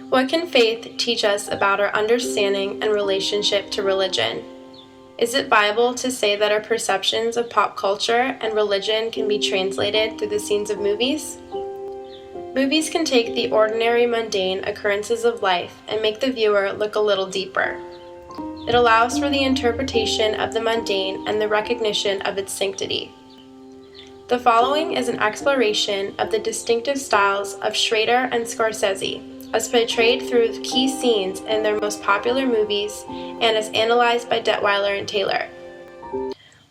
What can faith teach us about our understanding and relationship to religion? Is it Bible to say that our perceptions of pop culture and religion can be translated through the scenes of movies? Movies can take the ordinary, mundane occurrences of life and make the viewer look a little deeper. It allows for the interpretation of the mundane and the recognition of its sanctity. The following is an exploration of the distinctive styles of Schrader and Scorsese, as portrayed through key scenes in their most popular movies and as analyzed by Detweiler and Taylor.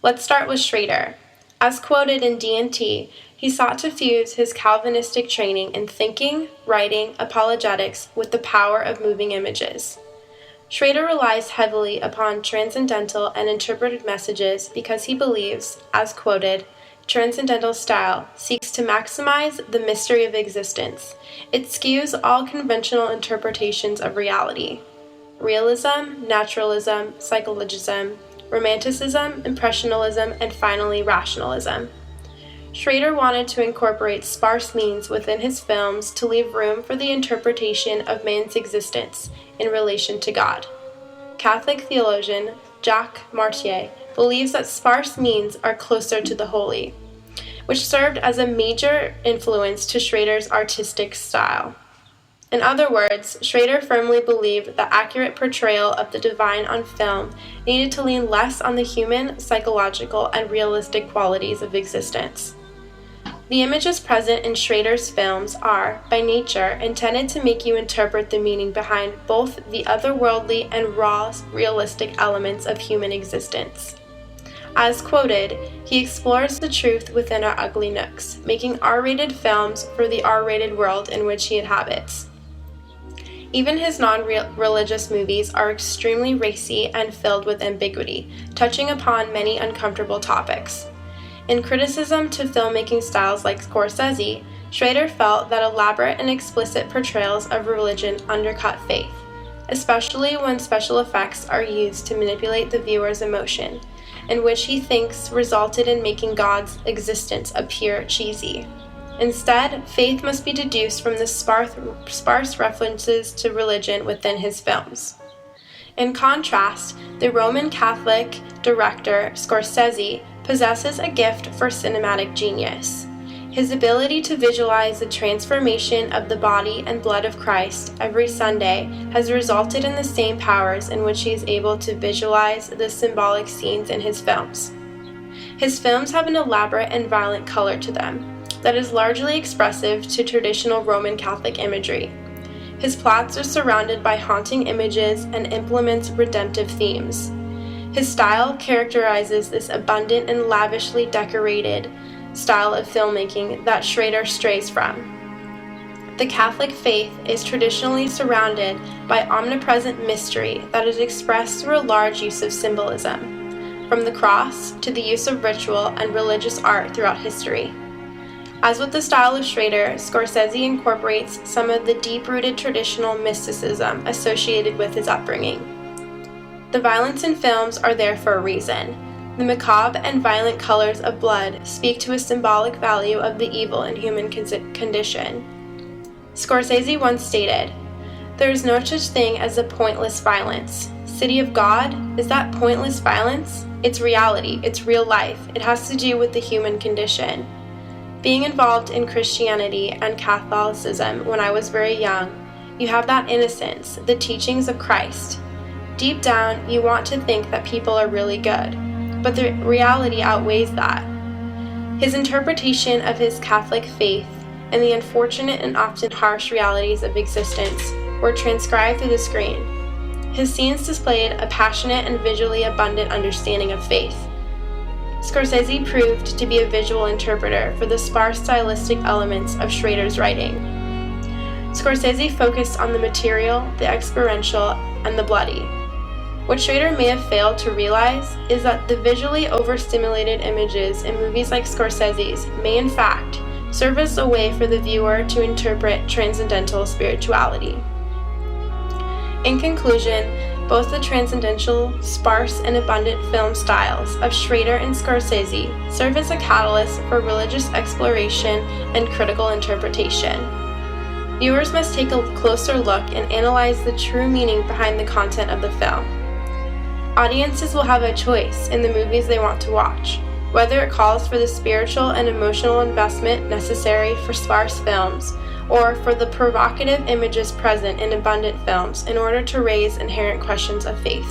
Let's start with Schrader. As quoted in D&T, he sought to fuse his Calvinistic training in thinking, writing, apologetics with the power of moving images. Schrader relies heavily upon transcendental and interpreted messages because he believes, as quoted, transcendental style seeks to maximize the mystery of existence. It skews all conventional interpretations of reality. Realism, naturalism, psychologism, romanticism, impressionism, and finally rationalism. Schrader wanted to incorporate sparse means within his films to leave room for the interpretation of man's existence in relation to God. Catholic theologian Jacques Martier believes that sparse means are closer to the holy, which served as a major influence to Schrader's artistic style. In other words, Schrader firmly believed that accurate portrayal of the divine on film needed to lean less on the human, psychological, and realistic qualities of existence. The images present in Schrader's films are, by nature, intended to make you interpret the meaning behind both the otherworldly and raw, realistic elements of human existence. As quoted, he explores the truth within our ugly nooks, making R-rated films for the R-rated world in which he inhabits. Even his non-religious movies are extremely racy and filled with ambiguity, touching upon many uncomfortable topics. In criticism to filmmaking styles like Scorsese, Schrader felt that elaborate and explicit portrayals of religion undercut faith, especially when special effects are used to manipulate the viewer's emotion, in which he thinks resulted in making God's existence appear cheesy. Instead, faith must be deduced from the sparse references to religion within his films. In contrast, the Roman Catholic director Scorsese possesses a gift for cinematic genius. His ability to visualize the transformation of the body and blood of Christ every Sunday has resulted in the same powers in which he is able to visualize the symbolic scenes in his films. His films have an elaborate and violent color to them that is largely expressive to traditional Roman Catholic imagery. His plots are surrounded by haunting images and implements redemptive themes. His style characterizes this abundant and lavishly decorated style of filmmaking that Schrader strays from. The Catholic faith is traditionally surrounded by omnipresent mystery that is expressed through a large use of symbolism, from the cross to the use of ritual and religious art throughout history. As with the style of Schrader, Scorsese incorporates some of the deep-rooted traditional mysticism associated with his upbringing. The violence in films are there for a reason. The macabre and violent colors of blood speak to a symbolic value of the evil in human condition. Scorsese once stated, "There is no such thing as a pointless violence. City of God, is that pointless violence? It's reality, it's real life, it has to do with the human condition." Being involved in Christianity and Catholicism when I was very young, you have that innocence, the teachings of Christ. Deep down, you want to think that people are really good, but the reality outweighs that. His interpretation of his Catholic faith and the unfortunate and often harsh realities of existence were transcribed through the screen. His scenes displayed a passionate and visually abundant understanding of faith. Scorsese proved to be a visual interpreter for the sparse stylistic elements of Schrader's writing. Scorsese focused on the material, the experiential, and the bloody. What Schrader may have failed to realize is that the visually overstimulated images in movies like Scorsese's may in fact serve as a way for the viewer to interpret transcendental spirituality. In conclusion, both the transcendental, sparse, and abundant film styles of Schrader and Scorsese serve as a catalyst for religious exploration and critical interpretation. Viewers must take a closer look and analyze the true meaning behind the content of the film. Audiences will have a choice in the movies they want to watch, whether it calls for the spiritual and emotional investment necessary for sparse films, or for the provocative images present in abundant films in order to raise inherent questions of faith.